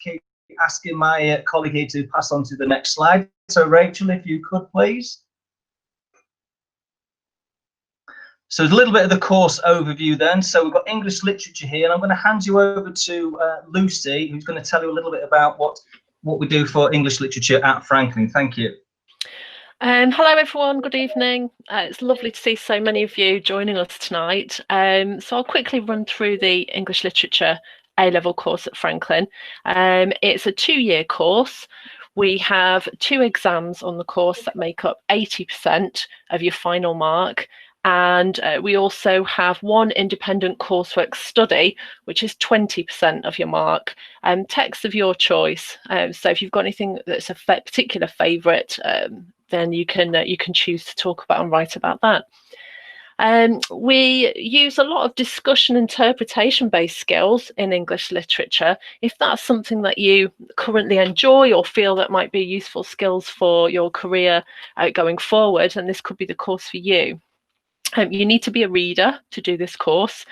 keep asking my colleague here to pass on to the next slide. So Rachel, if you could please. So there's a little bit of the course overview then. So we've got English literature here, and I'm going to hand you over to Lucy, who's going to tell you a little bit about what we do for English literature at Franklin. Thank you. Hello everyone, good evening. It's lovely to see so many of you joining us tonight. So I'll quickly run through the English literature A-level course at Franklin. It's a 2-year course. We have 2 exams on the course that make up 80% of your final mark. And we also have 1 independent coursework study, which is 20% of your mark. Text of your choice. So if you've got anything that's a particular favourite, then you can choose to talk about and write about that. We use a lot of discussion interpretation based skills in English literature. If that's something that you currently enjoy or feel that might be useful skills for your career going forward, then this could be the course for you. You need to be a reader to do this course.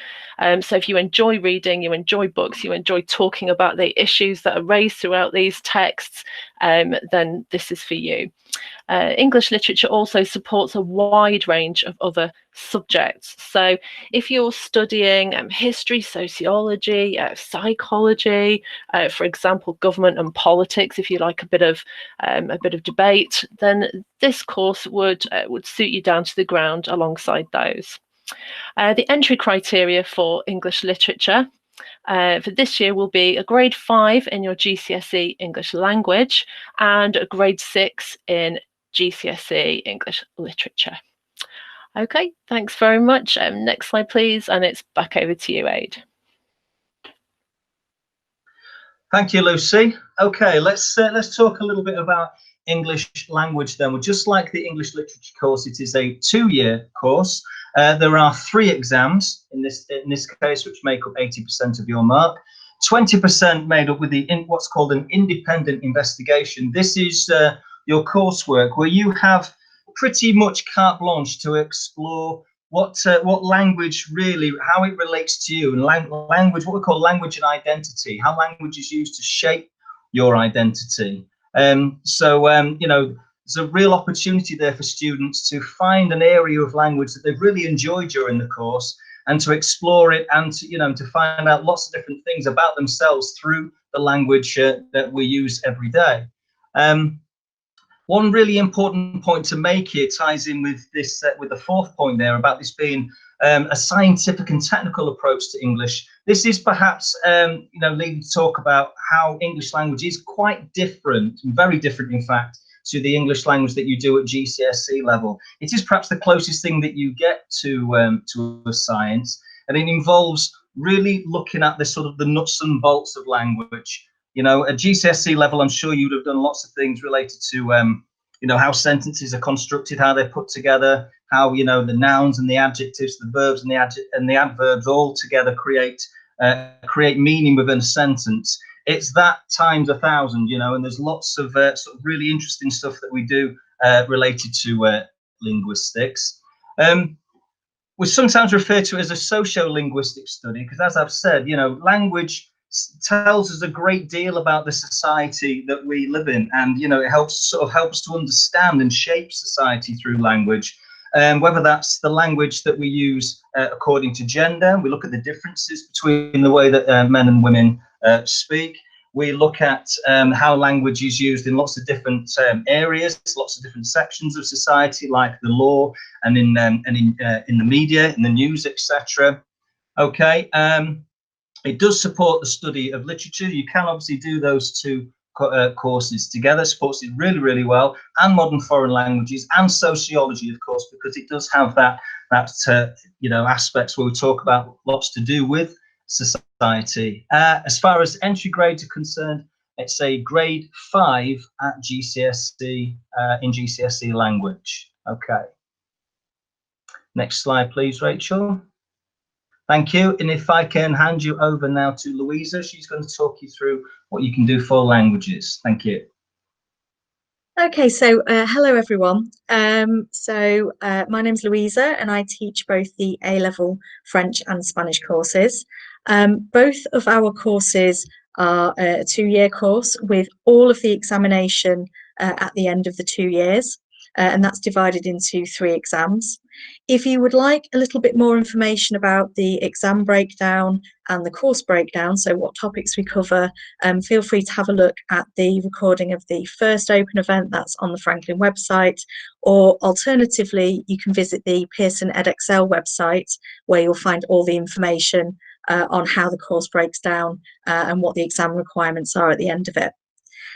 So if you enjoy reading, you enjoy books, you enjoy talking about the issues that are raised throughout these texts, then this is for you. English literature also supports a wide range of other subjects. So if you're studying history, sociology, psychology, for example, government and politics, if you like a bit of debate, then this course would suit you down to the ground alongside those. The entry criteria for English literature for this year will be a grade 5 in your GCSE English language and a grade 6 in GCSE English literature. Okay, thanks very much. Next slide, please, and it's back over to you, Aid. Thank you, Lucy. Okay, let's talk a little bit about English language then. Well, just like the English literature course, it is a 2-year course. There are 3 exams in this case, which make up 80% of your mark. 20% made up with what's called an independent investigation. This is your coursework where you have pretty much carte blanche to explore what language really, how it relates to you, and language, what we call language and identity, how language is used to shape your identity. You know, there's a real opportunity there for students to find an area of language that they've really enjoyed during the course and to explore it, and to, you know, to find out lots of different things about themselves through the language that we use every day. One really important point to make here ties in with this, with the 4th point there about this being a scientific and technical approach to English. This is perhaps, you know, leading to talk about how English language is quite different, very different, in fact, to the English language that you do at GCSE level. It is perhaps the closest thing that you get to a science, and it involves really looking at the sort of the nuts and bolts of language. You know, at GCSE level, I'm sure you would have done lots of things related to, you know, how sentences are constructed, how they're put together, how, you know, the nouns and the adjectives, the verbs and the adverbs all together create meaning within a sentence. It's that times 1,000, you know, and there's lots of sort of really interesting stuff that we do related to linguistics. We sometimes refer to it as a socio-linguistic study because, as I've said, you know, language tells us a great deal about the society that we live in, and, you know, it helps to understand and shape society through language. Whether that's the language that we use according to gender, we look at the differences between the way that men and women speak. We look at how language is used in lots of different areas, lots of different sections of society, like the law and in the media, in the news, etc. Okay, it does support the study of literature. You can obviously do those 2 courses together. Supports it really, really well, and modern foreign languages and sociology, of course, because it does have that you know, aspects where we talk about lots to do with society. As far as entry grades are concerned, it's a grade 5 at GCSE in GCSE language. Okay. Next slide, please, Rachel. Thank you. And if I can hand you over now to Louisa, she's going to talk you through what you can do for languages. Thank you. Okay, so hello everyone. My name's Louisa and I teach both the A-level French and Spanish courses. Both of our courses are a 2-year course with all of the examination at the end of the 2 years, and that's divided into 3 exams. If you would like a little bit more information about the exam breakdown and the course breakdown, so what topics we cover, feel free to have a look at the recording of the first open event that's on the Franklin website, or alternatively, you can visit the Pearson EdXL website, where you'll find all the information on how the course breaks down and what the exam requirements are at the end of it.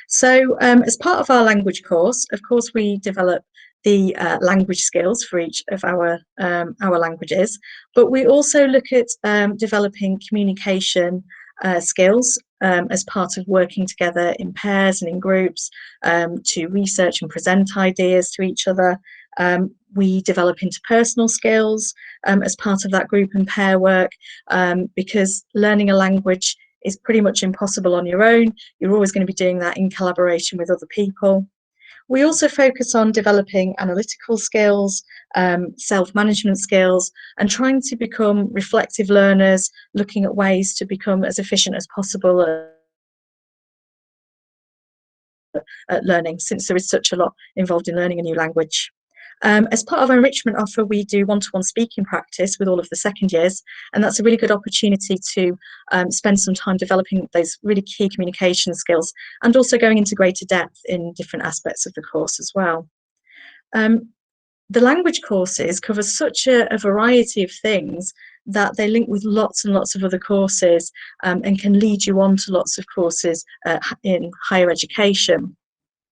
So as part of our language course, of course, we develop the language skills for each of our languages, but we also look at developing communication skills as part of working together in pairs and in groups to research and present ideas to each other. We develop interpersonal skills as part of that group and pair work, because learning a language is pretty much impossible on your own. You're always going to be doing that in collaboration with other people. We also focus on developing analytical skills, self-management skills, and trying to become reflective learners, looking at ways to become as efficient as possible at learning, since there is such a lot involved in learning a new language. As part of our enrichment offer, we do one-to-one speaking practice with all of the second years, and that's a really good opportunity to spend some time developing those really key communication skills and also going into greater depth in different aspects of the course as well. The language courses cover such a variety of things that they link with lots and lots of other courses and can lead you on to lots of courses in higher education.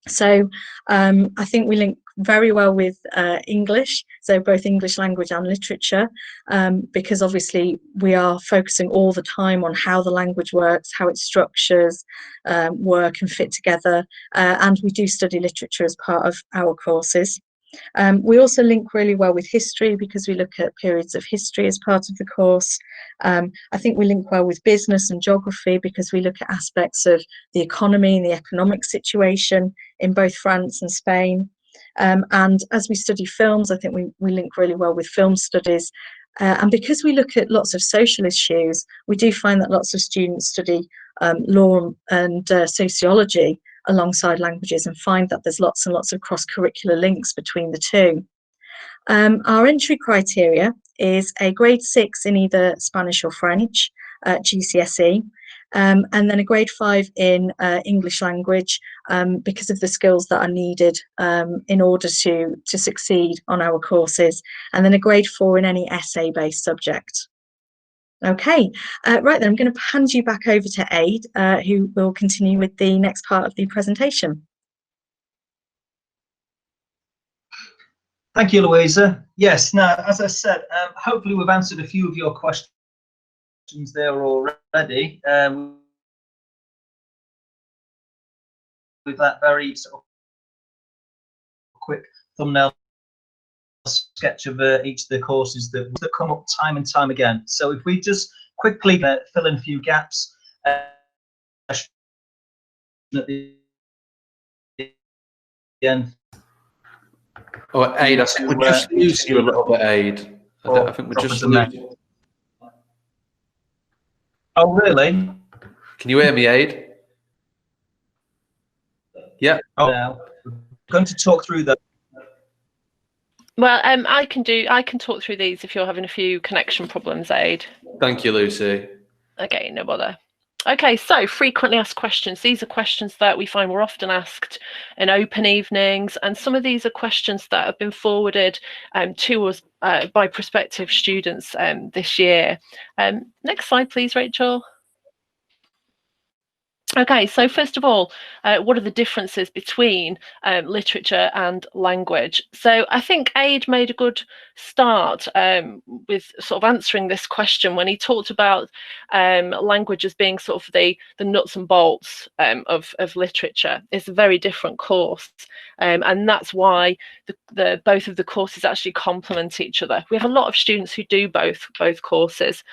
So I think we link very well with English, so both English language and literature, because obviously we are focusing all the time on how the language works, how it structures, work and fit together, and we do study literature as part of our courses. We also link really well with history because we look at periods of history as part of the course. I think we link well with business and geography because we look at aspects of the economy and the economic situation in both France and Spain. And as we study films, I think we link really well with film studies. And because we look at lots of social issues, we do find that lots of students study law and sociology alongside languages and find that there's lots and lots of cross-curricular links between the two. Our entry criteria is a grade 6 in either Spanish or French, GCSE, and then a grade 5 in English language because of the skills that are needed in order to succeed on our courses, and then a grade 4 in any essay-based subject. Okay, right then, I'm going to hand you back over to Aid, who will continue with the next part of the presentation. Thank you, Louisa. Yes, now, as I said, hopefully we've answered a few of your questions there already with that very sort of quick thumbnail sketch of each of the courses that come up time and time again. So if we just quickly fill in a few gaps at the end. Oh, Aid, I think we're just losing you a little bit, Aid. I think we're just losing. Oh, really? Can you hear me, Aid? Yeah. Oh, now I'm going to talk through that. Well, I can talk through these if you're having a few connection problems, Aid. Thank you, Lucy. Okay, no bother. Okay, so frequently asked questions. These are questions that we find we're often asked in open evenings, and some of these are questions that have been forwarded to us by prospective students this year. Next slide, please, Rachel. Okay, so first of all, what are the differences between literature and language? So I think Aid made a good start with sort of answering this question when he talked about language as being sort of the nuts and bolts of literature. It's a very different course, and that's why the both of the courses actually complement each other. We have a lot of students who do both courses.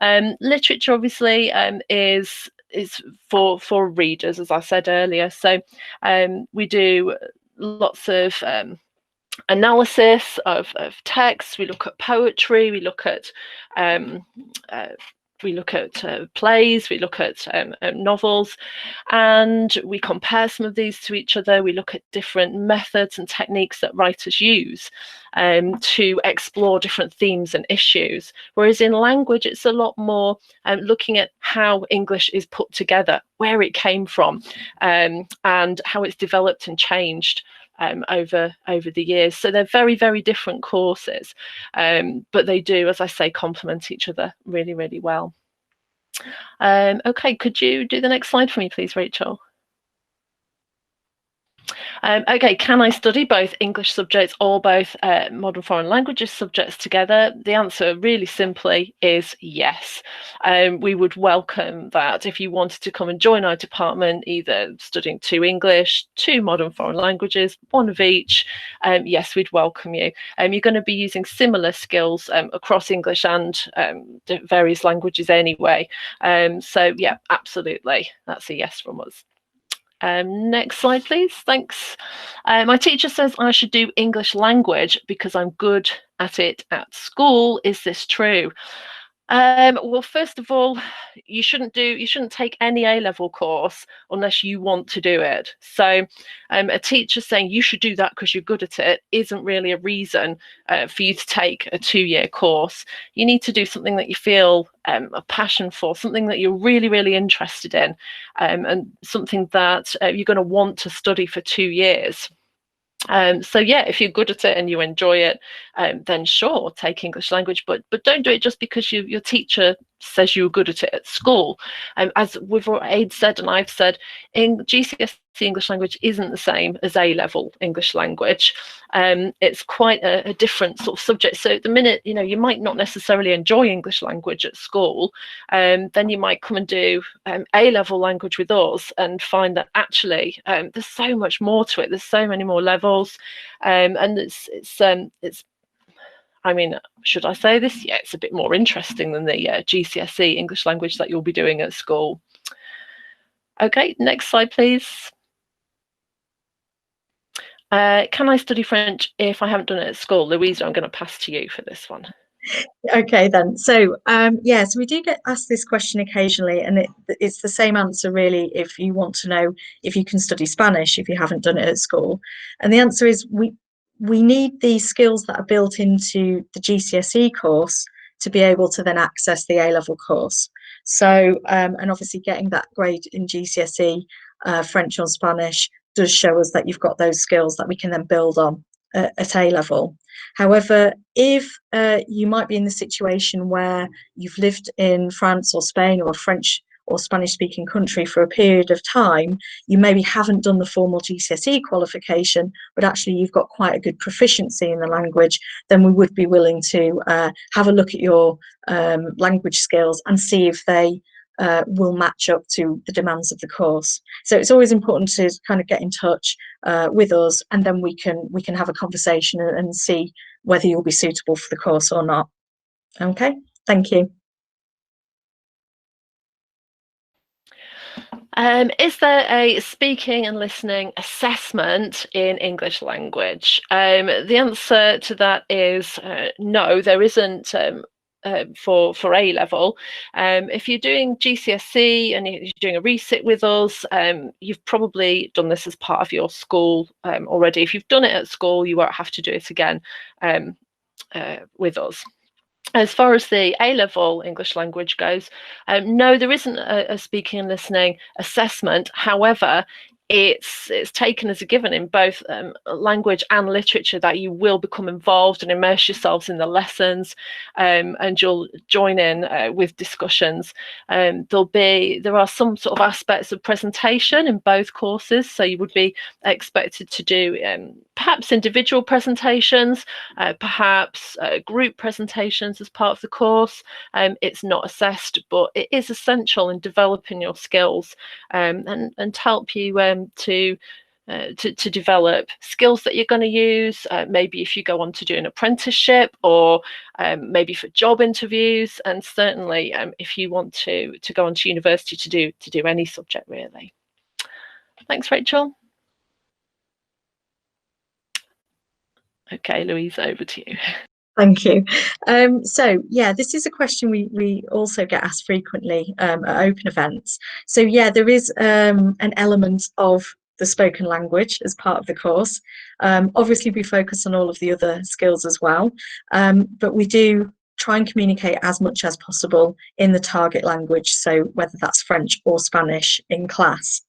Literature obviously is for readers, as I said earlier. So we do lots of analysis of texts. We look at poetry. We look at we look at plays, we look at novels, and we compare some of these to each other. We look at different methods and techniques that writers use to explore different themes and issues. Whereas in language, it's a lot more looking at how English is put together, where it came from, and how it's developed and changed over the years. So they're very, very different courses, but they do, as I say, complement each other really, really well. Okay, could you do the next slide for me, please, Rachel? Okay, can I study both English subjects or both modern foreign languages subjects together? The answer really simply is yes. We would welcome that if you wanted to come and join our department, either studying 2 English, 2 modern foreign languages, 1 of each. Yes, we'd welcome you. You're going to be using similar skills across English and various languages anyway. So yeah, absolutely, that's a yes from us. Next slide, please. Thanks. My teacher says I should do English language because I'm good at it at school. Is this true? Well, first of all, you shouldn't take any A-level course unless you want to do it. So a teacher saying you should do that because you're good at it isn't really a reason for you to take a 2-year course. You need to do something that you feel a passion for, something that you're really, really interested in, and something that you're going to want to study for 2 years. So yeah, if you're good at it and you enjoy it, then sure, take English language, but don't do it just because your teacher says you're good at it at school. As Aid said and I've said, in GCSE English language isn't the same as A-level English language. It's quite a different sort of subject. So at the minute, you might not necessarily enjoy English language at school, then you might come and do A-level language with us and find that actually there's so much more to it. There's so many more levels, and it's I mean, should I say this? Yeah, it's a bit more interesting than the GCSE English language that you'll be doing at school. Okay, next slide, please. Can I study French if I haven't done it at school? Louisa, I'm going to pass to you for this one. Okay then, so so we do get asked this question occasionally, and it's the same answer really if you want to know if you can study Spanish if you haven't done it at school. And the answer is we need these skills that are built into the GCSE course to be able to then access the A-level course. So and obviously getting that grade in GCSE French or Spanish does show us that you've got those skills that we can then build on at A-level. However, if you might be in the situation where you've lived in France or Spain or a French or Spanish speaking country for a period of time, you maybe haven't done the formal GCSE qualification, but actually you've got quite a good proficiency in the language, then we would be willing to have a look at your language skills and see if they will match up to the demands of the course. So it's always important to kind of get in touch with us, and then we can have a conversation and see whether you'll be suitable for the course or not. Okay, thank you. Is there a speaking and listening assessment in English language? The answer to that is no, there isn't. For A-level. If you're doing GCSE and you're doing a resit with us, you've probably done this as part of your school already. If you've done it at school, you won't have to do it again with us. As far as the A-level English language goes, no, there isn't a speaking and listening assessment. However, it's taken as a given in both language and literature that you will become involved and immerse yourselves in the lessons, and you'll join in with discussions. There are some sort of aspects of presentation in both courses, so you would be expected to do perhaps individual presentations, perhaps group presentations as part of the course. It's not assessed, but it is essential in developing your skills and help you to develop skills that you're going to use, maybe if you go on to do an apprenticeship, or maybe for job interviews, and certainly if you want to go on to university to do any subject really. Thanks, Rachel. Okay, Louise, over to you. Thank you. So yeah, this is a question we also get asked frequently at open events. So yeah, there is an element of the spoken language as part of the course. Obviously, we focus on all of the other skills as well, but we do try and communicate as much as possible in the target language, so whether that's French or Spanish in class.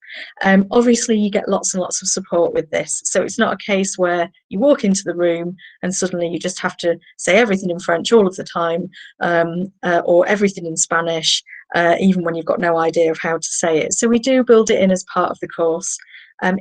Obviously, you get lots and lots of support with this, so it's not a case where you walk into the room and suddenly you just have to say everything in French all of the time, or everything in Spanish, even when you've got no idea of how to say it. So we do build it in as part of the course.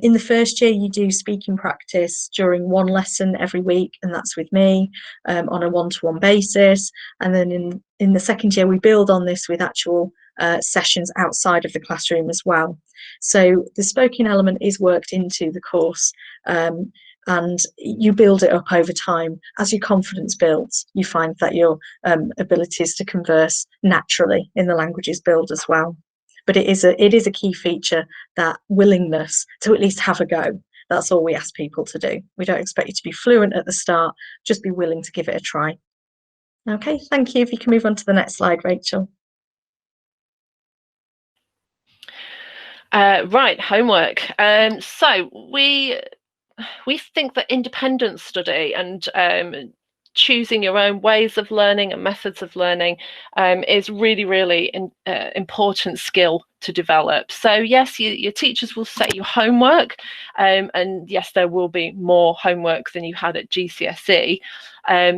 In the first year, you do speaking practice during one lesson every week, and that's with me on a one-to-one basis. And then in the second year, we build on this with actual sessions outside of the classroom as well. So the spoken element is worked into the course, and you build it up over time. As your confidence builds, you find that your abilities to converse naturally in the languages build as well. But it is a key feature, that willingness to at least have a go. That's all we ask people to do. We don't expect you to be fluent at the start, just be willing to give it a try. Okay, thank you. If you can move on to the next slide, Rachel. Right, homework. So we think that independent study and choosing your own ways of learning and methods of learning is really important skill to develop. So yes, your teachers will set you homework, and yes, there will be more homework than you had at GCSE.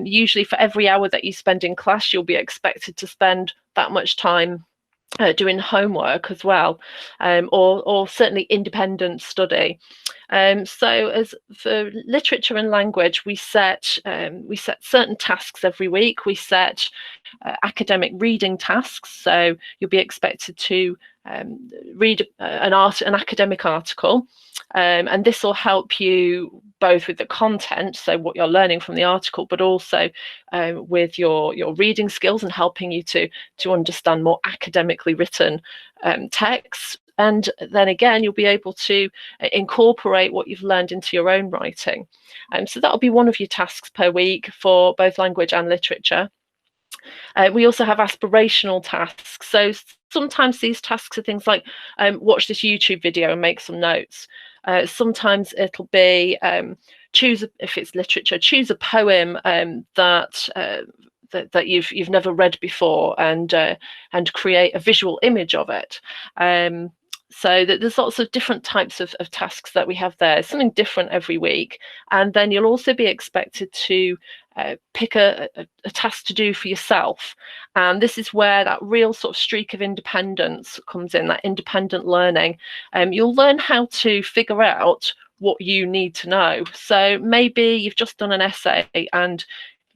Usually for every hour that you spend in class, you'll be expected to spend that much time doing homework as well, or certainly independent study. So as for literature and language, we set certain tasks every week. We set academic reading tasks, so you'll be expected to read an academic article, and this will help you both with the content, so what you're learning from the article, but also with your reading skills and helping you to understand more academically written texts. And then again, you'll be able to incorporate what you've learned into your own writing. So that'll be one of your tasks per week for both language and literature. We also have aspirational tasks. So sometimes these tasks are things like watch this YouTube video and make some notes. Sometimes it'll be if it's literature, choose a poem that you've never read before and create a visual image of it. So that there's lots of different types of tasks that we have there, something different every week. And then you'll also be expected to pick a task to do for yourself. And this is where that real sort of streak of independence comes in, that independent learning. You'll learn how to figure out what you need to know. So maybe you've just done an essay and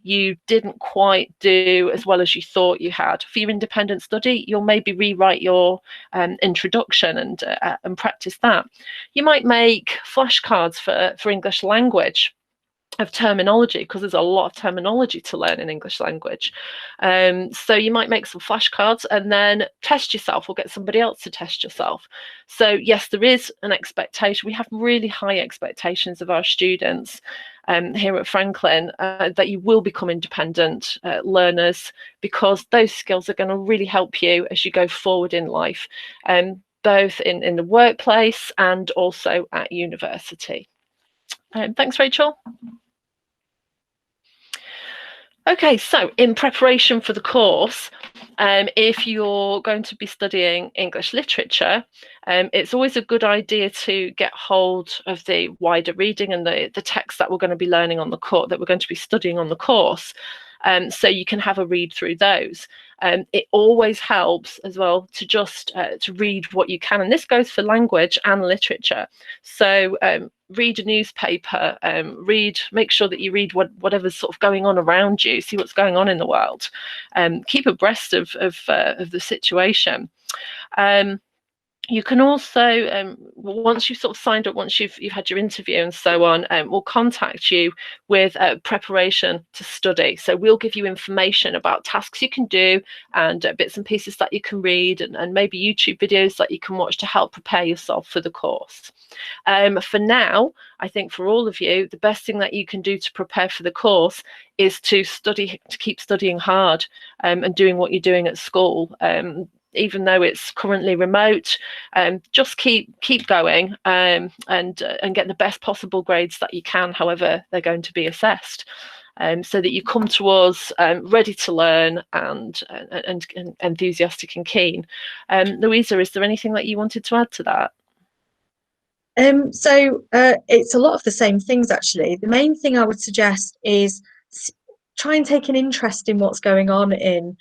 you didn't quite do as well as you thought you had. For your independent study, you'll maybe rewrite your introduction and practice that. You might make flashcards for English language of terminology, because there's a lot of terminology to learn in English language. So you might make some flashcards and then test yourself or get somebody else to test yourself. So yes, there is an expectation. We have really high expectations of our students here at Franklin, that you will become independent learners, because those skills are going to really help you as you go forward in life, both in the workplace and also at university. Thanks, Rachel. Okay, so in preparation for the course, if you're going to be studying English literature, it's always a good idea to get hold of the wider reading and the text that we're going to be learning on the course, that we're going to be studying on the course, so you can have a read through those. It always helps as well to just to read what you can, and this goes for language and literature. So read a newspaper, make sure that you read whatever's sort of going on around you, see what's going on in the world, keep abreast of the situation. You can also, once you've sort of signed up, once you've had your interview and so on, we'll contact you with preparation to study. So we'll give you information about tasks you can do and bits and pieces that you can read, and maybe YouTube videos that you can watch to help prepare yourself for the course. For now, I think for all of you, the best thing that you can do to prepare for the course is to keep studying hard and doing what you're doing at school. Even though it's currently remote, just keep going and get the best possible grades that you can, however they're going to be assessed, so that you come to us ready to learn and enthusiastic and keen. Louisa, is there anything that you wanted to add to that? It's a lot of the same things, actually. The main thing I would suggest is try and take an interest in what's going on in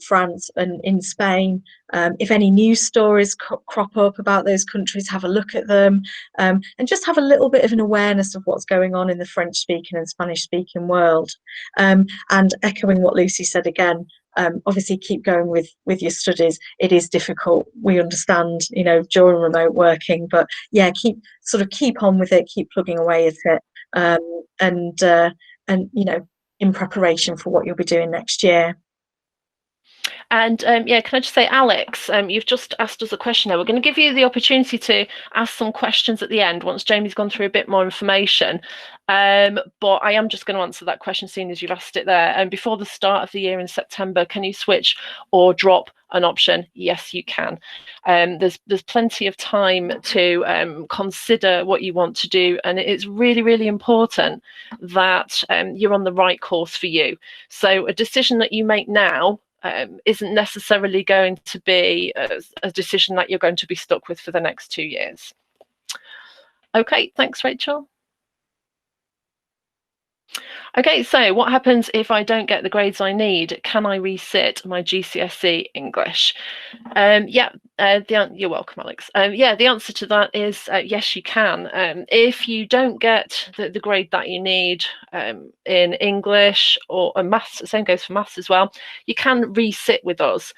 France and in Spain. If any news stories crop up about those countries, have a look at them, and just have a little bit of an awareness of what's going on in the French-speaking and Spanish-speaking world. And echoing what Lucy said again, obviously keep going with your studies. It is difficult, we understand, you know, during remote working, but yeah, keep on with it, keep plugging away at it, and you know, in preparation for what you'll be doing next year. And yeah, can I just say, Alex, you've just asked us a question there. We're going to give you the opportunity to ask some questions at the end once Jamie's gone through a bit more information. But I am just going to answer that question, seeing as you've asked it there. And before the start of the year in September, can you switch or drop an option? Yes, you can. There's plenty of time to consider what you want to do, and it's really, really important that you're on the right course for you. So a decision that you make now isn't necessarily going to be a decision that you're going to be stuck with for the next 2 years. Okay, thanks, Rachel. Okay, so what happens if I don't get the grades I need? Can I resit my GCSE English? You're welcome, Alex. Yeah, the answer to that is yes, you can. If you don't get the grade that you need in English or maths, the same goes for maths as well, you can resit with us.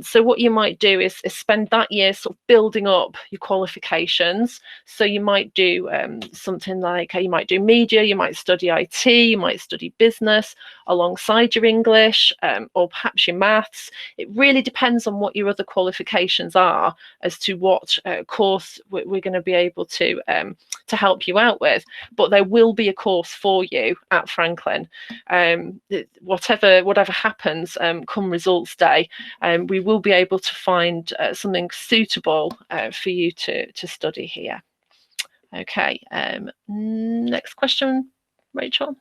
So what you might do is spend that year sort of building up your qualifications. So you might do something like you might do media, you might study IT, you might study business alongside your English, or perhaps your maths. It really depends on what your other qualifications are as to what course we're going to be able to help you out with. But there will be a course for you at Franklin. Whatever happens come results day, we will be able to find something suitable for you to study here. Okay, next question, Rachel.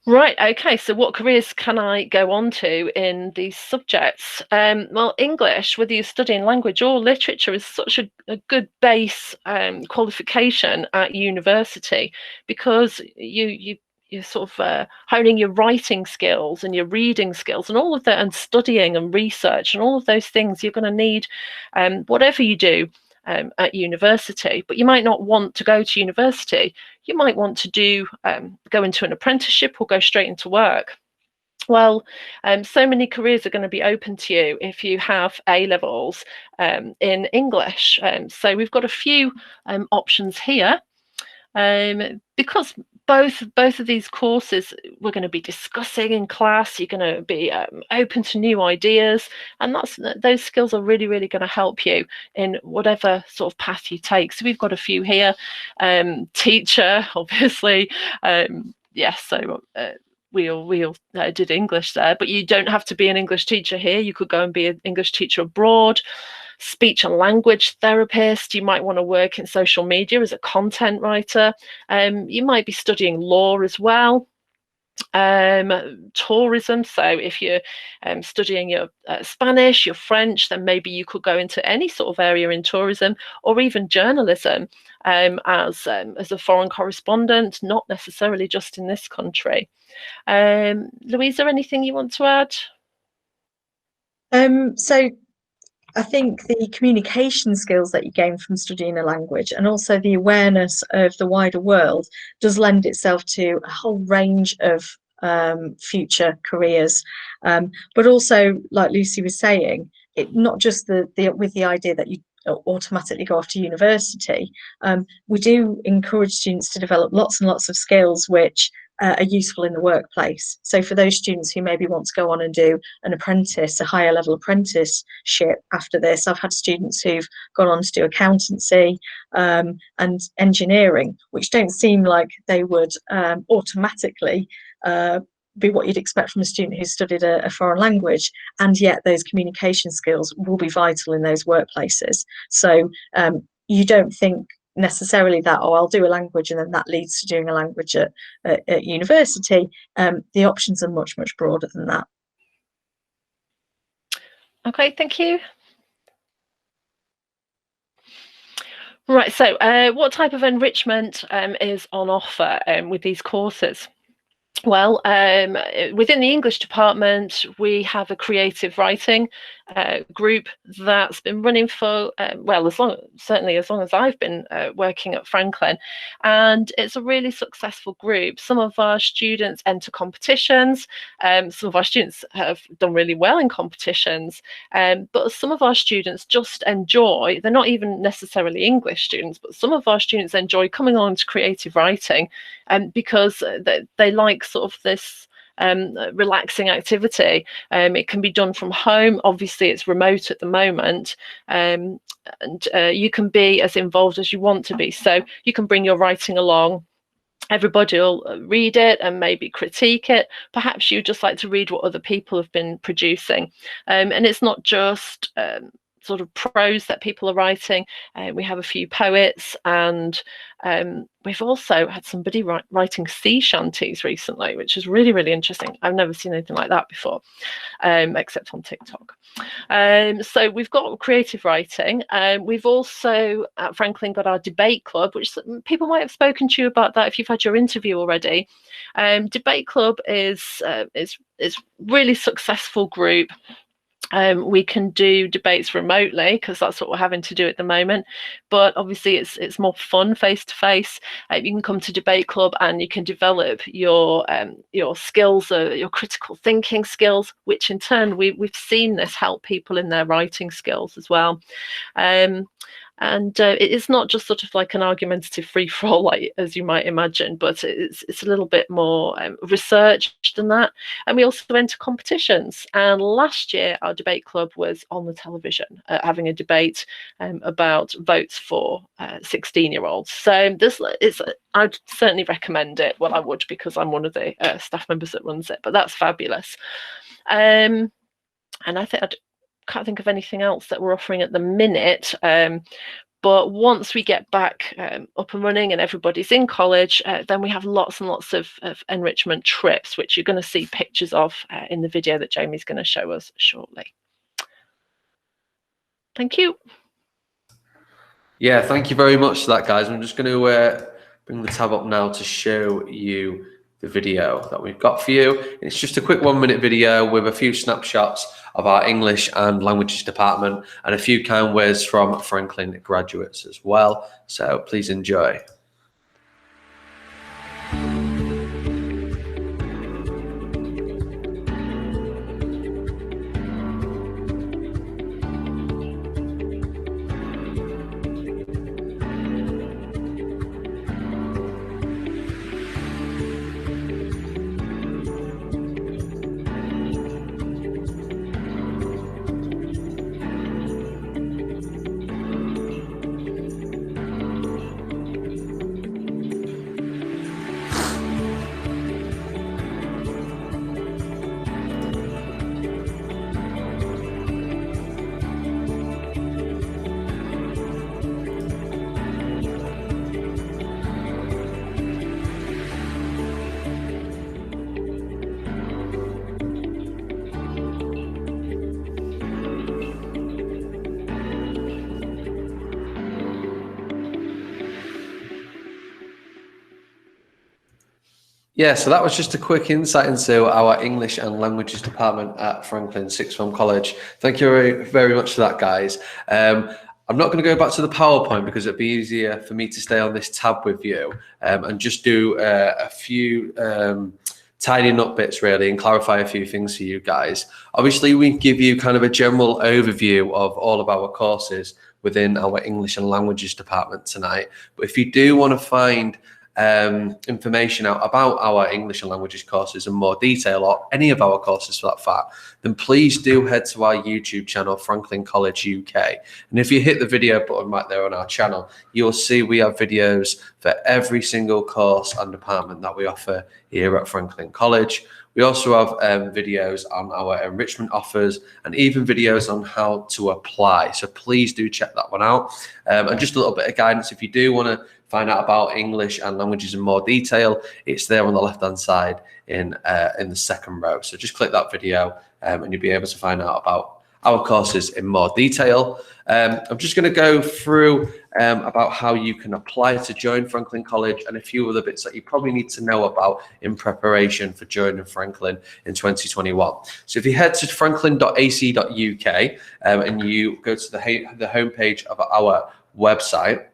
Right, okay, so what careers can I go on to in these subjects? Well, English, whether you're studying language or literature, is such a good base qualification at university, because you're sort of honing your writing skills and your reading skills and all of that, and studying and research and all of those things you're going to need whatever you do at university. But you might not want to go to university. You might want to go into an apprenticeship or go straight into work. Well, so many careers are going to be open to you if you have A-levels in English. So we've got a few options here, because both of these courses we're going to be discussing in class. You're going to be open to new ideas, and those skills are really, really going to help you in whatever sort of path you take. So we've got a few here. Teacher, obviously. Yes, so we all did English there, but you don't have to be an English teacher here. You could go and be an English teacher abroad. Speech and language therapist. You might want to work in social media as a content writer. You might be studying law as well. Tourism, so if you're studying your Spanish, your French, then maybe you could go into any sort of area in tourism, or even journalism as a foreign correspondent, not necessarily just in this country. Louisa, anything you want to add? So I think the communication skills that you gain from studying a language, and also the awareness of the wider world, does lend itself to a whole range of future careers. But also, like Lucy was saying, not just with the idea that you automatically go off to university. We do encourage students to develop lots and lots of skills which are useful in the workplace. So for those students who maybe want to go on and do an apprentice, a higher level apprenticeship after this, I've had students who've gone on to do accountancy and engineering, which don't seem like they would automatically be what you'd expect from a student who studied a foreign language, and yet those communication skills will be vital in those workplaces. So you don't think necessarily that, oh, I'll do a language and then that leads to doing a language at university. The options are much, much broader than that. Okay, thank you. Right, so what type of enrichment is on offer with these courses? Well, within the English department, we have a creative writing group that's been running for, well, certainly as long as I've been working at Franklin. And it's a really successful group. Some of our students enter competitions. Some of our students have done really well in competitions. But some of our students just enjoy, they're not even necessarily English students, but some of our students enjoy coming on to creative writing because they like sort of this relaxing activity. It can be done from home. Obviously, it's remote at the moment, and you can be as involved as you want to be. So you can bring your writing along. Everybody will read it and maybe critique it. Perhaps you just like to read what other people have been producing. And it's not just sort of prose that people are writing. We have a few poets, and we've also had somebody writing sea shanties recently, which is really, really interesting. I've never seen anything like that before, except on TikTok. So we've got creative writing. We've also at Franklin got our debate club, which people might have spoken to you about that if you've had your interview already. Debate club is really successful group. We can do debates remotely because that's what we're having to do at the moment, but obviously it's more fun face to face. You can come to debate club and you can develop your skills, your critical thinking skills, which in turn we've seen this help people in their writing skills as well. And it's not just sort of like an argumentative free-for-all, like as you might imagine, but it's a little bit more researched than that. And we also enter competitions. And last year, our debate club was on the television, having a debate about votes for 16-year-olds. So I'd certainly recommend it. Well, I would, because I'm one of the staff members that runs it. But that's fabulous. And I can't think of anything else that we're offering at the minute. But once we get back up and running and everybody's in college, then we have lots and lots of enrichment trips, which you're going to see pictures of in the video that Jamie's going to show us shortly. Thank you. Yeah, thank you very much for that, guys. I'm just going to bring the tab up now to show you the video that we've got for you. It's just a quick 1-minute video with a few snapshots of our English and languages department and a few kind words from Franklin graduates as well. So please enjoy. Yeah, so that was just a quick insight into our English and Languages department at Franklin Sixth Form College. Thank you very, very much for that, guys. I'm not going to go back to the PowerPoint because it'd be easier for me to stay on this tab with you and just do a few tidying up bits really and clarify a few things for you guys. Obviously, we give you kind of a general overview of all of our courses within our English and Languages department tonight. But if you do want to find information out about our English and Languages courses in more detail, or any of our courses for that fact, then please do head to our YouTube channel, Franklin College UK. And if you hit the video button right there on our channel, you'll see we have videos for every single course and department that we offer here at Franklin College. We also have videos on our enrichment offers and even videos on how to apply. So please do check that one out. And just a little bit of guidance, if you do want to find out about English and Languages in more detail, it's there on the left-hand side in the second row. So just click that video and you'll be able to find out about our courses in more detail. I'm just going to go through about how you can apply to join Franklin College and a few other bits that you probably need to know about in preparation for joining Franklin in 2021. So if you head to franklin.ac.uk and you go to the homepage of our website,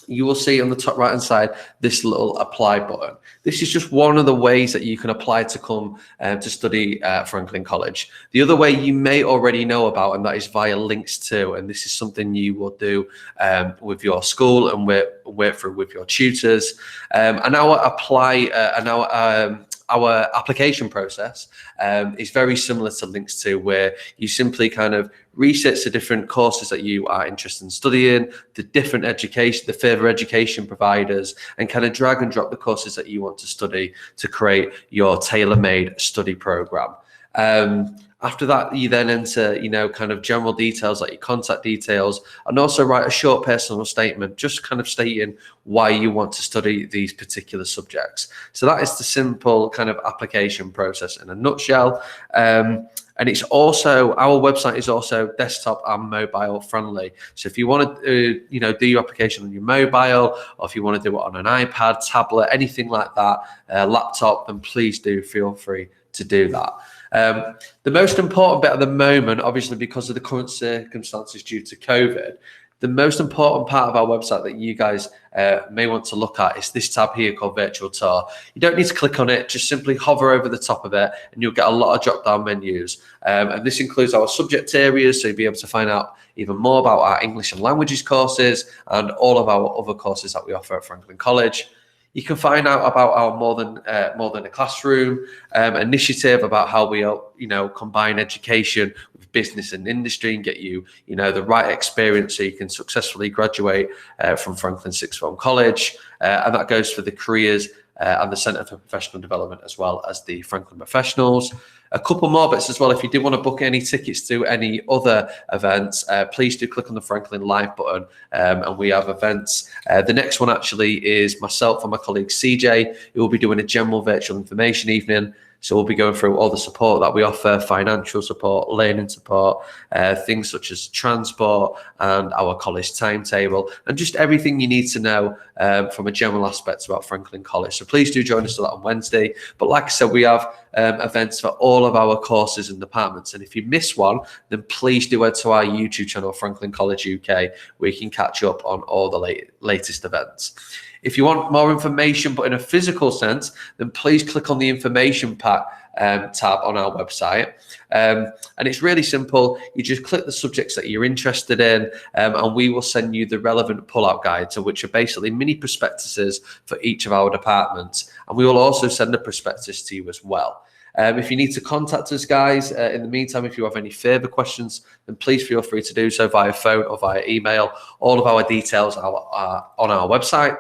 you will see on the top right hand side this little apply button. This is just one of the ways that you can apply to come to study at Franklin College. The other way you may already know about, and that is via links to, and this is something you will do with your school and work through with your tutors. And our application process is very similar to links to, where you simply kind of research the different courses that you are interested in studying, the different education, the further education providers, and kind of drag and drop the courses that you want to study to create your tailor-made study program. After that, you then enter, kind of general details like your contact details, and also write a short personal statement, just kind of stating why you want to study these particular subjects. So that is the simple kind of application process in a nutshell. And it's also, our website is also desktop and mobile friendly. So if you want to, do your application on your mobile, or if you want to do it on an iPad, tablet, anything like that, laptop, then please do feel free to do that. The most important bit at the moment, obviously because of the current circumstances due to COVID, the most important part of our website that you guys may want to look at is this tab here called Virtual Tour. You don't need to click on it, just simply hover over the top of it and you'll get a lot of drop-down menus. And this includes our subject areas, so you'll be able to find out even more about our English and Languages courses and all of our other courses that we offer at Franklin College. You can find out about our more than a classroom initiative, about how we combine education with business and industry and get you the right experience so you can successfully graduate from Franklin Sixth Form College, and that goes for the careers and the Centre for Professional Development, as well as the Franklin Professionals. A couple more bits as well. If you do want to book any tickets to any other events, please do click on the Franklin Live button, and we have events. The next one actually is myself and my colleague CJ, who will be doing a general virtual information evening. So we'll be going through all the support that we offer, financial support, learning support, things such as transport and our college timetable, and just everything you need to know from a general aspect about Franklin College. So please do join us for that on Wednesday. But like I said, we have events for all of our courses and departments. And if you miss one, then please do head to our YouTube channel, Franklin College UK, where you can catch up on all the latest events. If you want more information, but in a physical sense, then please click on the information pack tab on our website. And it's really simple. You just click the subjects that you're interested in, and we will send you the relevant pull-out guides, which are basically mini prospectuses for each of our departments. And we will also send a prospectus to you as well. If you need to contact us, guys, in the meantime, if you have any further questions, then please feel free to do so via phone or via email. All of our details are on our website.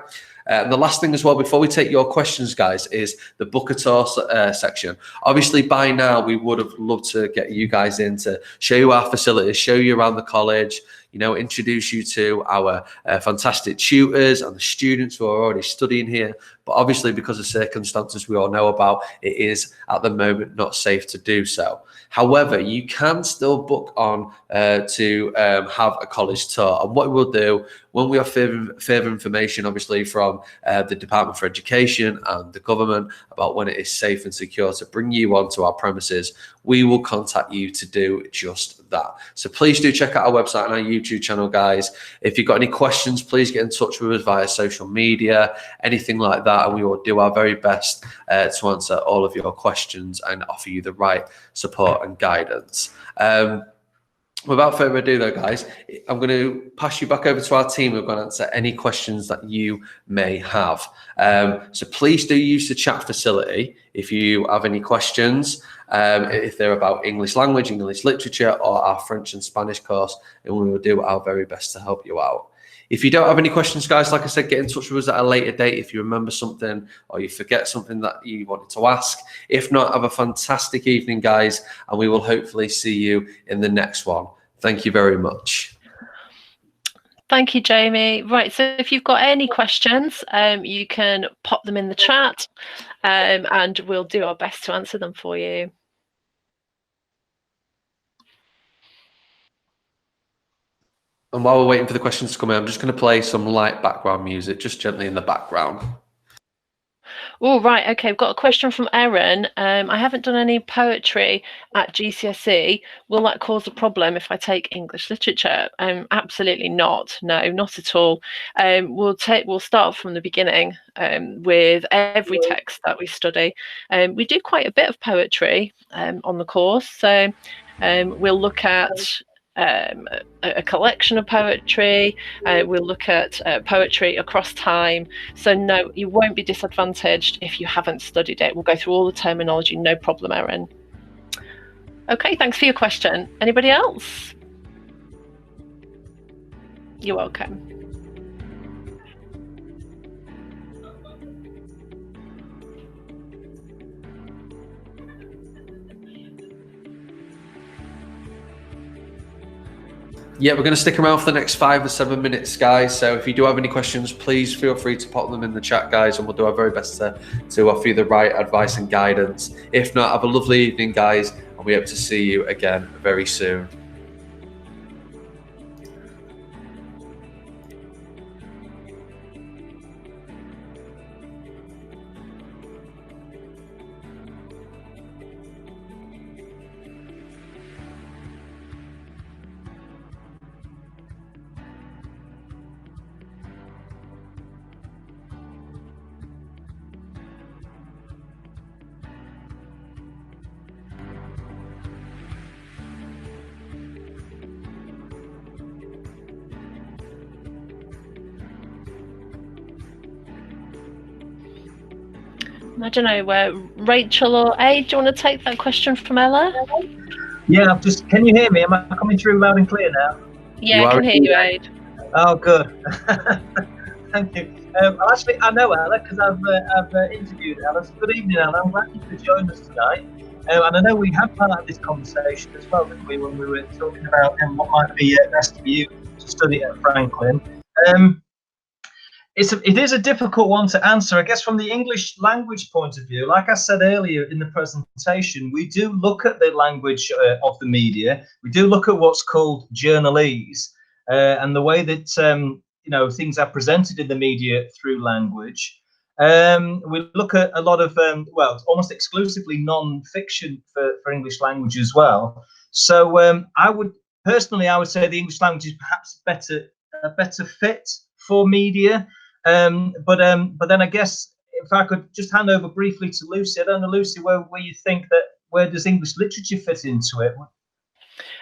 And the last thing as well, before we take your questions, guys, is the book a tour section. Obviously, by now, we would have loved to get you guys in to show you our facilities, show you around the college, introduce you to our fantastic tutors and the students who are already studying here. But obviously, because of circumstances we all know about, it is at the moment not safe to do so. However, you can still book on to have a college tour. And what we'll do, when we have further information, obviously from the Department for Education and the government about when it is safe and secure to bring you onto our premises, we will contact you to do just that. So please do check out our website and our YouTube channel, guys. If you've got any questions, please get in touch with us via social media, anything like that, and we will do our very best to answer all of your questions and offer you the right support and guidance. Without further ado though, guys, I'm going to pass you back over to our team who are going to answer any questions that you may have. So please do use the chat facility if you have any questions, if they're about English language, English literature, or our French and Spanish course, and we will do our very best to help you out. If you don't have any questions, guys, like I said, get in touch with us at a later date if you remember something or you forget something that you wanted to ask. If not, have a fantastic evening, guys, and we will hopefully see you in the next one. Thank you very much. Thank you, Jamie. Right, so if you've got any questions, you can pop them in the chat, and we'll do our best to answer them for you. And while we're waiting for the questions to come in, I'm just going to play some light background music, just gently in the background. Oh, right. Okay, I've got a question from Erin. I haven't done any poetry at GCSE. Will that cause a problem if I take English literature? Absolutely not. No, not at all. We'll start from the beginning with every text that we study. We do quite a bit of poetry on the course. So we'll look at a collection of poetry. We'll look at poetry across time. So no, you won't be disadvantaged if you haven't studied it. We'll go through all the terminology, no problem, Erin. Okay, thanks for your question. Anybody else? You're welcome. Yeah, we're going to stick around for the next 5 or 7 minutes, guys. So if you do have any questions, please feel free to pop them in the chat, guys, and we'll do our very best to offer you the right advice and guidance. If not, have a lovely evening, guys, and we hope to see you again very soon. I don't know, Rachel or Aid, do you want to take that question from Ella? Yeah, can you hear me? Am I coming through loud and clear now? Yeah, I can hear you, Aid. Oh, good. Thank you. Well, actually, I know Ella because I've interviewed Ella. So good evening, Ella. I'm glad you could join us tonight. And I know we had had this conversation as well, didn't we, when we were talking about what might be best for you to study at Franklin. It is a difficult one to answer, I guess, from the English language point of view. Like I said earlier in the presentation, we do look at the language of the media. We do look at what's called journalese and the way that things are presented in the media through language. We look at a lot of almost exclusively non-fiction for English language as well. So I would say the English language is perhaps a better fit for media. But then I guess if I could just hand over briefly to Lucy, I don't know, Lucy, where you think where does English literature fit into it?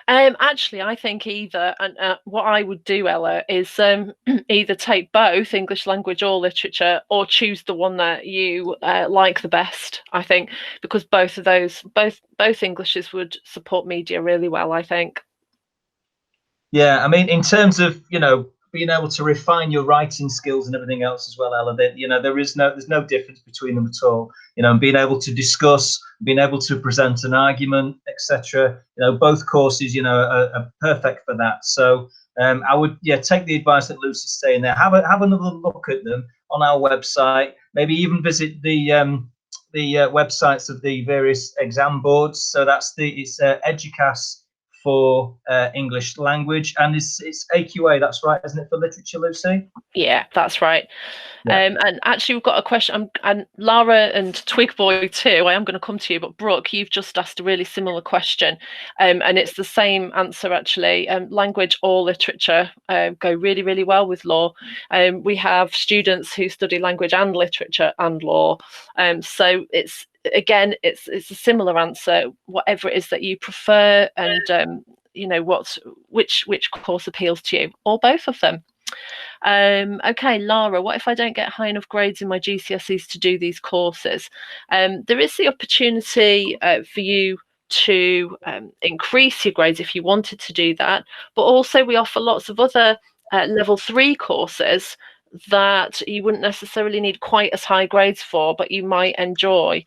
Actually, I think either, and what I would do, Ella, is either take both English language or literature, or choose the one that you like the best. I think because both of those, both Englishes would support media really well, I think. Yeah, I mean, in terms of being able to refine your writing skills and everything else as well, Ella, that there's no difference between them at all. Being able to discuss, being able to present an argument, etc. Both courses are perfect for that. So I would take the advice that Lucy's saying there. Have another look at them on our website. Maybe even visit the websites of the various exam boards. So it's Educas for English language, and it's AQA. That's right, isn't it, for literature, Lucy? Yeah, that's right. Yeah. And actually, we've got a question, and Lara and Twigboy too. I am going to come to you, but Brooke, you've just asked a really similar question, and it's the same answer actually. Language or literature go really, really well with law. We have students who study language and literature and law, so it's a similar answer. Whatever it is that you prefer, and you know which course appeals to you, or both of them. Okay, Lara, what if I don't get high enough grades in my GCSEs to do these courses? There is the opportunity for you to increase your grades if you wanted to do that, but also we offer lots of other level 3 courses that you wouldn't necessarily need quite as high grades for, but you might enjoy.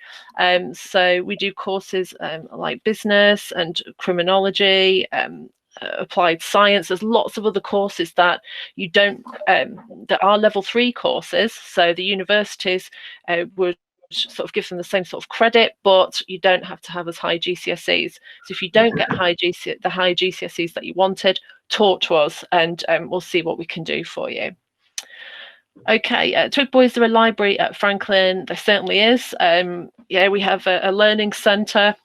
So we do courses like business and criminology, applied science. There's lots of other courses that you don't that are level 3 courses, so the universities would sort of give them the same sort of credit, but you don't have to have as high GCSEs. So if you don't get the high GCSEs that you wanted, talk to us and we'll see what we can do for you. Okay, Twigboy, is there a library at Franklin? There certainly is. Yeah, we have a learning centre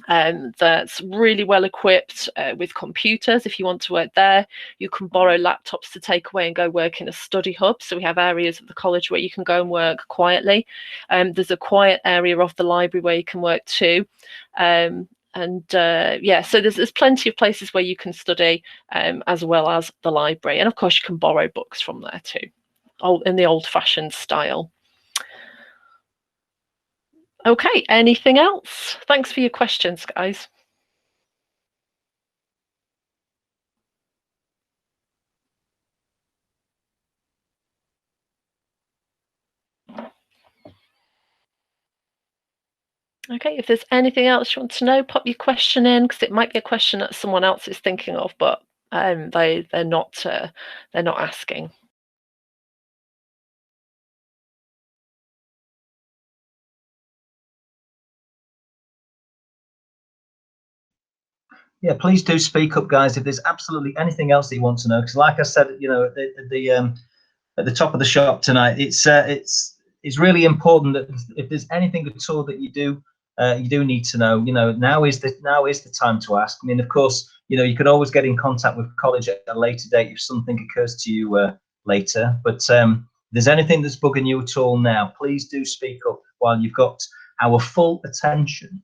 that's really well equipped with computers. If you want to work there, you can borrow laptops to take away and go work in a study hub. So we have areas of the college where you can go and work quietly. There's a quiet area of the library where you can work too. Yeah, so there's plenty of places where you can study as well as the library. And of course, you can borrow books from there too, in the old-fashioned style. Okay, anything else? Thanks for your questions, guys. Okay, if there's anything else you want to know, pop your question in, because it might be a question that someone else is thinking of, but they're not asking. Yeah, please do speak up, guys, if there's absolutely anything else that you want to know. Because, like I said, you know, at the top of the shop tonight, it's really important that if there's anything at all that you do need to know, you know, now is the time to ask. I mean, of course, you know, you can always get in contact with college at a later date if something occurs to you later. But if there's anything that's bugging you at all now, please do speak up while you've got our full attention.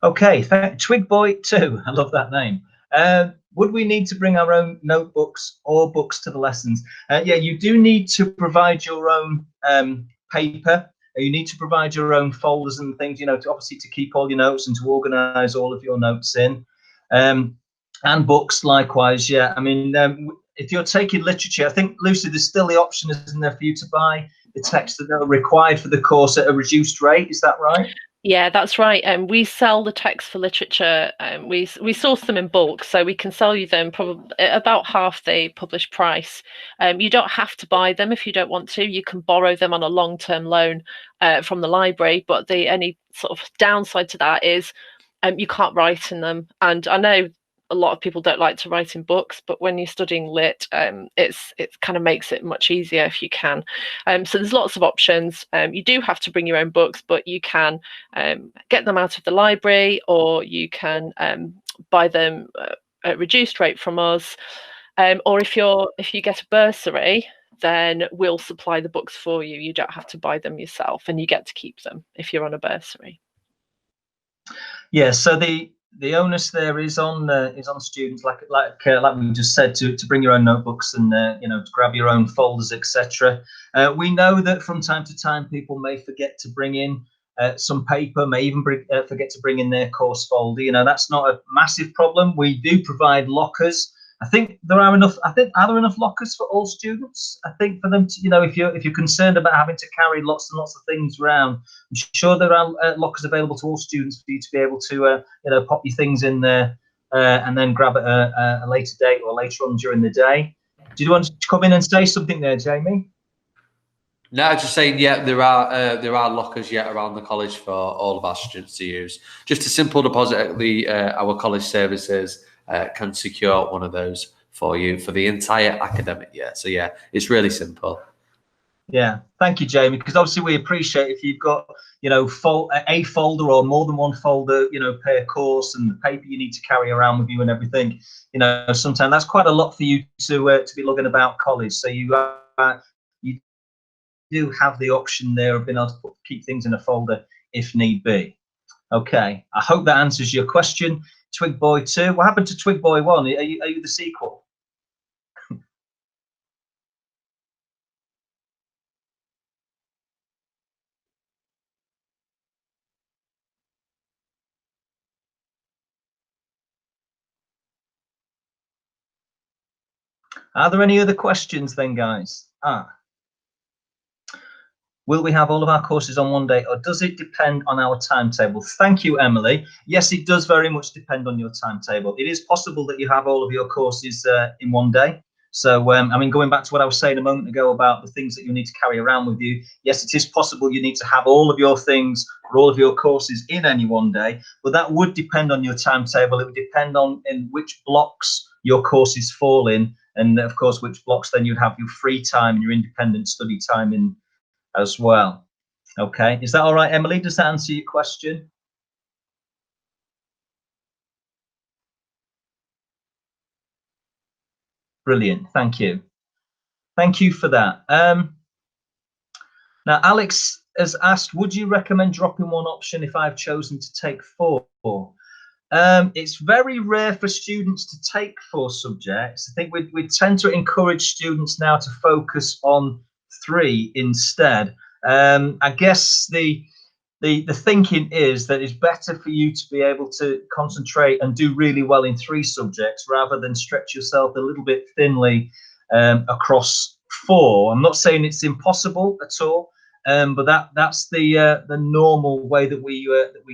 Okay, Twigboy 2, I love that name. Would we need to bring our own notebooks or books to the lessons? Yeah, you do need to provide your own paper. You need to provide your own folders and things, you know, obviously to keep all your notes and to organise all of your notes in. And books likewise, yeah. I mean, if you're taking literature, I think, Lucy, there's still the option, isn't there, for you to buy the texts that are required for the course at a reduced rate, is that right? Yeah, that's right. We sell the texts for literature. We source them in bulk, so we can sell you them probably about half the published price. You don't have to buy them if you don't want to. You can borrow them on a long-term loan from the library. But the any sort of downside to that is you can't write in them. And I know a lot of people don't like to write in books, but when you're studying lit, it kind of makes it much easier if you can. So there's lots of options. You do have to bring your own books, but you can get them out of the library, or you can buy them at reduced rate from us. Or if you get a bursary, then we'll supply the books for you. You don't have to buy them yourself, and you get to keep them if you're on a bursary. Yeah, so the onus there is on students, like we just said, to bring your own notebooks and you know, to grab your own folders, etc. We know that from time to time people may forget to bring in some paper, may even forget to bring in their course folder. You know, that's not a massive problem. We do provide lockers. I think there are enough. are there enough lockers for all students? I think for them to, you know, if you're concerned about having to carry lots and lots of things around, I'm sure there are lockers available to all students for you to be able to, you know, pop your things in there and then grab it a later date or later on during the day. Did you want to come in and say something there, Jamie? No, just saying, yeah, there are lockers yet around the college for all of our students to use. Just a simple deposit at our college services can secure one of those for you for the entire academic year. So yeah, it's really simple. Yeah, thank you, Jamie, because obviously we appreciate if you've got, you know, a folder or more than one folder, you know, per course, and the paper you need to carry around with you and everything. You know, sometimes that's quite a lot for you to be lugging about college. So you do have the option there of being able to keep things in a folder if need be. Okay, I hope that answers your question. Twig Boy 2, what happened to Twig Boy 1? Are you the sequel? Are there any other questions then, guys? Will we have all of our courses on one day, or does it depend on our timetable? Thank you, Emily. Yes, it does very much depend on your timetable. It is possible that you have all of your courses in one day. So, I mean, going back to what I was saying a moment ago about the things that you need to carry around with you, yes, it is possible you need to have all of your things or all of your courses in any one day, but that would depend on your timetable. It would depend on in which blocks your courses fall in, and of course, which blocks then you'd have your free time and your independent study time in as well. Okay, is that all right, Emily? Does that answer your question? Brilliant, thank you. Thank you for that. Now, Alex has asked, would you recommend dropping one option if I've chosen to take 4? It's very rare for students to take 4 subjects. I think we tend to encourage students now to focus on 3 instead. I guess the thinking is that it's better for you to be able to concentrate and do really well in 3 subjects rather than stretch yourself a little bit thinly across 4. I'm not saying it's impossible at all, but that's the normal way that we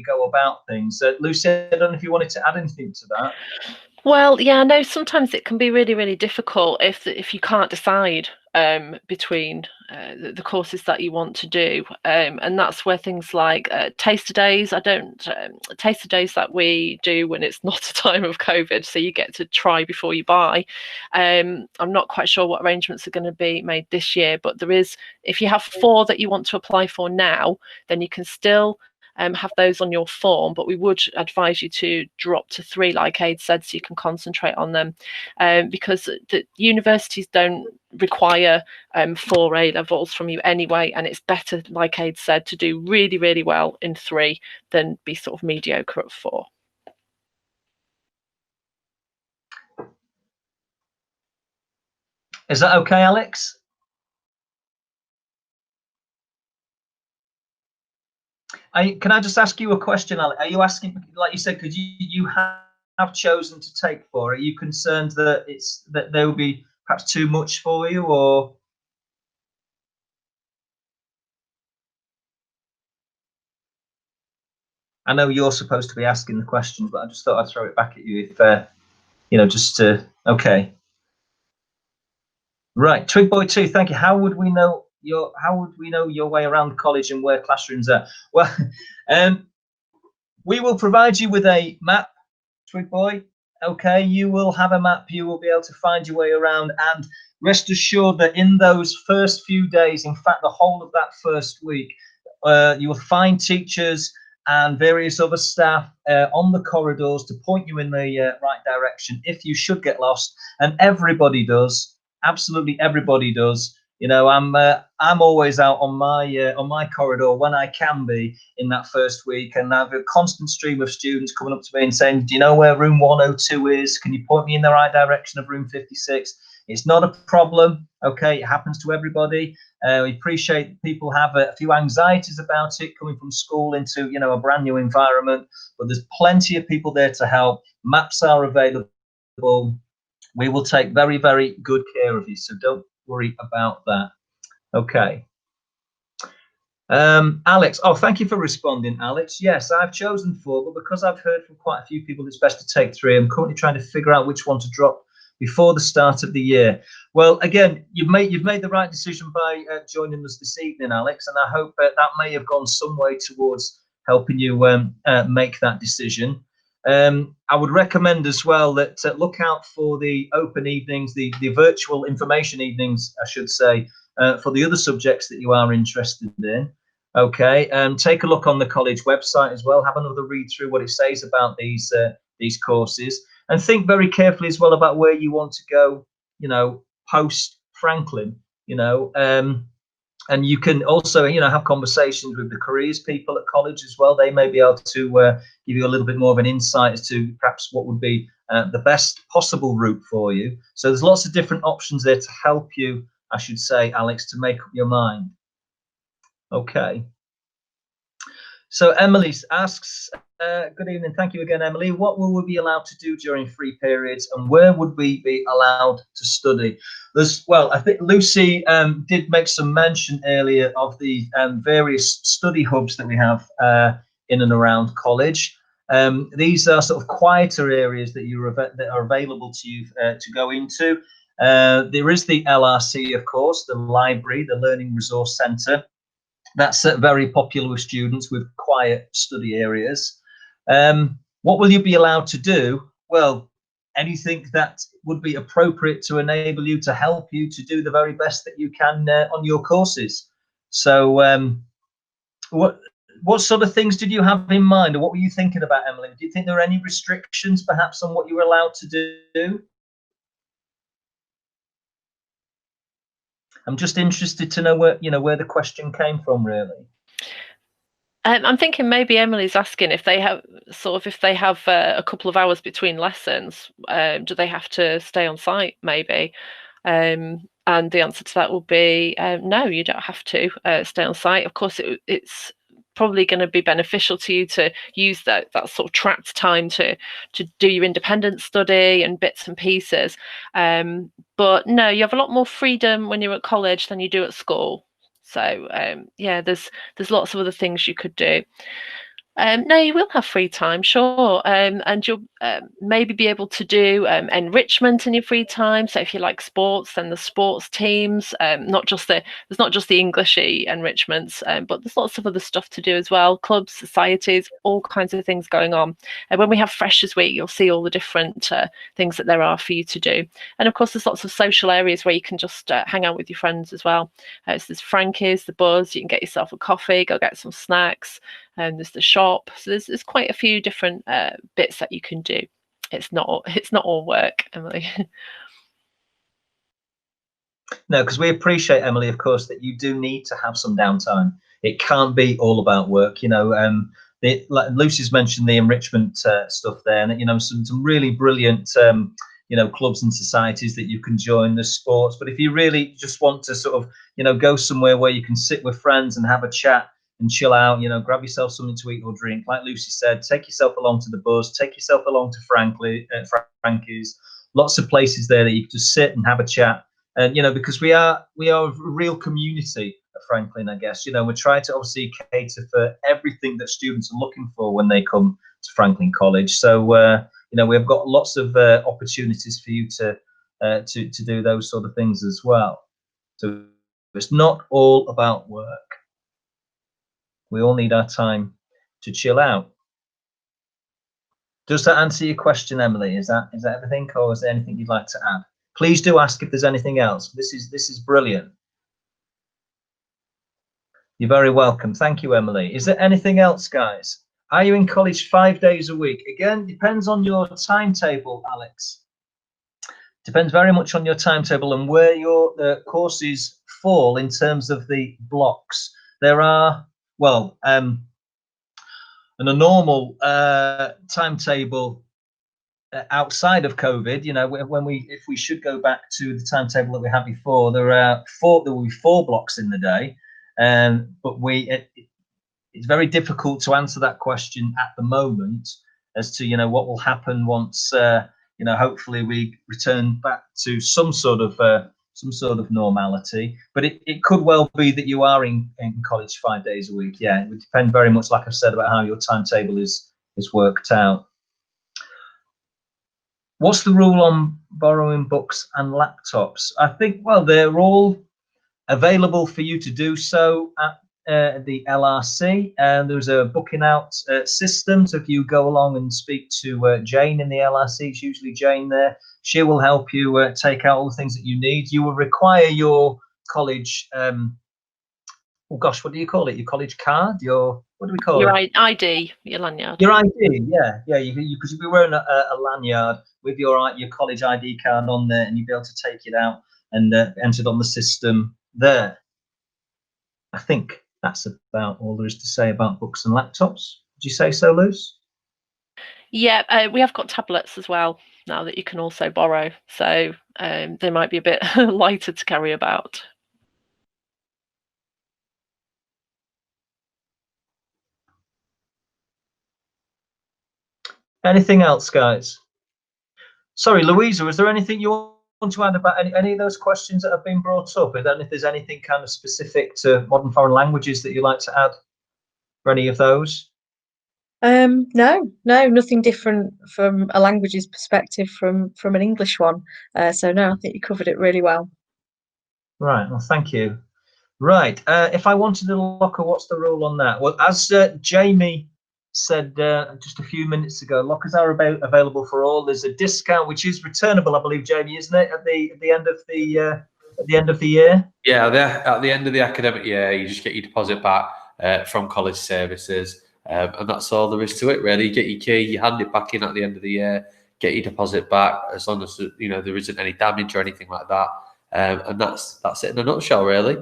go about things. Lucy, I don't know if you wanted to add anything to that. Well, yeah, I know sometimes it can be really, really difficult if you can't decide between the courses that you want to do, and that's where things like taster days. Taster days that we do when it's not a time of COVID, so you get to try before you buy. I'm not quite sure what arrangements are going to be made this year, but there is. If you have 4 that you want to apply for now, then you can still have those on your form, but we would advise you to drop to 3, like Aid said, so you can concentrate on them, because the universities don't require 4 A levels from you anyway, and it's better, like Aid said, to do really, really well in 3 than be sort of mediocre at 4. Is that okay, Alex? Can I just ask you a question, Alex? Are you asking, like you said, because you have chosen to take 4? Are you concerned that they will be perhaps too much for you, or? I know you're supposed to be asking the questions, but I just thought I'd throw it back at you if you know, just to. Okay. Right, Twig Boy 2, thank you. How would we know your way around college and where classrooms are? Well, we will provide you with a map, Twig Boy. Okay, you will have a map. You will be able to find your way around, and rest assured that in those first few days, in fact, the whole of that first week, you will find teachers and various other staff on the corridors to point you in the right direction if you should get lost, and everybody does. Absolutely, everybody does. You know, I'm always out on my corridor when I can be in that first week, and I have a constant stream of students coming up to me and saying, "Do you know where room 102 is? Can you point me in the right direction of room 56?" It's not a problem. Okay, it happens to everybody. We appreciate people have a few anxieties about it coming from school into, you know, a brand new environment, but there's plenty of people there to help. Maps are available. We will take very, very good care of you, so don't worry about that. Okay. Alex, thank you for responding, Alex. Yes, I've chosen 4, but because I've heard from quite a few people it's best to take 3, I'm currently trying to figure out which one to drop before the start of the year. Well, again, you've made the right decision by joining us this evening, Alex, and I hope that may have gone some way towards helping you make that decision. I would recommend as well that look out for the open evenings, the virtual information evenings, I should say, for the other subjects that you are interested in. Okay, take a look on the college website as well. Have another read through what it says about these courses, and think very carefully as well about where you want to go. You know, post Franklin. You know, and you can also, you know, have conversations with the careers people at college as well. They may be able to give you a little bit more of an insight as to perhaps what would be the best possible route for you. So there's lots of different options there to help you, I should say, Alex, to make up your mind. Okay. So Emily asks, good evening, thank you again, Emily. What will we be allowed to do during free periods, and where would we be allowed to study? Well, I think Lucy did make some mention earlier of the various study hubs that we have in and around college. These are sort of quieter areas that that are available to you to go into. There is the LRC, of course, the library, the Learning Resource Centre. That's very popular with students with quiet study areas. What will you be allowed to do? Well, anything that would be appropriate to enable you, to help you to do the very best that you can on your courses. So what sort of things did you have in mind, or what were you thinking about, Emily? Do you think there are any restrictions perhaps on what you were allowed to do? I'm just interested to know where the question came from, really. I'm thinking maybe Emily's asking if they have a couple of hours between lessons, do they have to stay on site maybe? And the answer to that will be no, you don't have to stay on site. Of course, it's probably going to be beneficial to you to use that sort of trapped time to do your independent study and bits and pieces. But no, you have a lot more freedom when you're at college than you do at school. So yeah, there's lots of other things you could do. No, you will have free time, sure, and you'll maybe be able to do enrichment in your free time. So if you like sports, then the sports teams, there's not just the Englishy enrichments, but there's lots of other stuff to do as well. Clubs, societies, all kinds of things going on. And when we have Freshers Week, you'll see all the different things that there are for you to do. And of course, there's lots of social areas where you can just hang out with your friends as well. So there's Frankie's, the Buzz. You can get yourself a coffee, go get some snacks. There's the shop, so there's quite a few different bits that you can do. It's not all work, Emily. No, because we appreciate, Emily, of course, that you do need to have some downtime. It can't be all about work, you know. Like Lucy's mentioned the enrichment stuff there, and you know, some really brilliant clubs and societies that you can join. The sports, but if you really just want to sort of go somewhere where you can sit with friends and have a chat and chill out, grab yourself something to eat or drink. Like Lucy said, take yourself along to the Buzz, take yourself along to Frankie's. Lots of places there that you can just sit and have a chat. And because we are a real community at Franklin, I guess. We're trying to obviously cater for everything that students are looking for when they come to Franklin College. So we've got lots of opportunities for you to do those sort of things as well. So it's not all about work. We all need our time to chill out. Does that answer your question, Emily? Is that everything, or is there anything you'd like to add? Please do ask if there's anything else. This is brilliant. You're very welcome. Thank you, Emily. Is there anything else, guys? Are you in college 5 days a week? Again, depends on your timetable, Alex. Depends very much on your timetable and where your courses fall in terms of the blocks. There are, well, in a normal timetable outside of COVID, if we should go back to the timetable that we had before, there will be 4 blocks in the day, but it's very difficult to answer that question at the moment as to what will happen once hopefully we return back to some sort of normality. But it could well be that you are in college 5 days a week. Yeah, it would depend very much, like I've said, about how your timetable is worked out. What's the rule on borrowing books and laptops? I think, well, they're all available for you to do so at the LRC, and there's a booking out system. So if you go along and speak to Jane in the LRC, it's usually Jane there. She will help you take out all the things that you need. You will require your college. Oh gosh, what do you call it? Your college card? What do we call it? Your ID, your lanyard. Your ID, yeah. Because you'll be wearing a lanyard with your college ID card on there, and you'll be able to take it out and enter it on the system there. I think that's about all there is to say about books and laptops. Would you say so, Luce? Yeah, we have got tablets as well now that you can also borrow, so they might be a bit lighter to carry about. Anything else, guys? Sorry, Louisa, was there anything you want to add about any of those questions that have been brought up? And then if there's anything kind of specific to modern foreign languages that you'd like to add for any of those? No, nothing different from a languages perspective from an English one. So no, I think you covered it really well. Right, well, thank you. Right, if I wanted to locker, what's the rule on that? Well, as Jamie said just a few minutes ago, lockers are available for all. There's a discount which is returnable, I believe, Jamie, isn't it? At the end of the year. Yeah, at the end of the academic year, you just get your deposit back from college services, and that's all there is to it, really. You get your key, you hand it back in at the end of the year, get your deposit back, as long as there isn't any damage or anything like that, and that's it in a nutshell, really.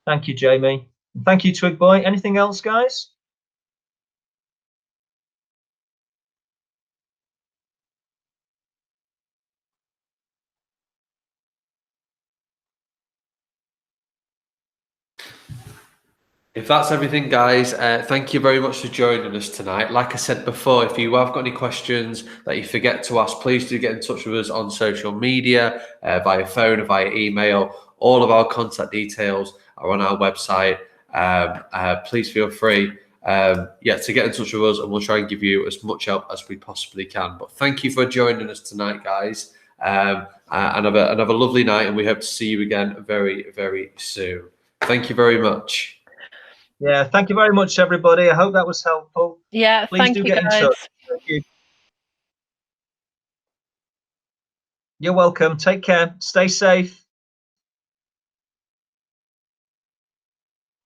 Thank you, Jamie. Thank you, Twig Boy. Anything else, guys? If that's everything, guys, thank you very much for joining us tonight. Like I said before, if you have got any questions that you forget to ask, please do get in touch with us on social media, via phone or via email. All of our contact details are on our website. Please feel free to get in touch with us, and we'll try and give you as much help as we possibly can. But thank you for joining us tonight, guys, and have a lovely night, and we hope to see you again very, very soon. Thank you very much. Yeah, thank you very much, everybody. I hope that was helpful. Yeah, Please do get in touch. Thank you. You're welcome. Take care. Stay safe.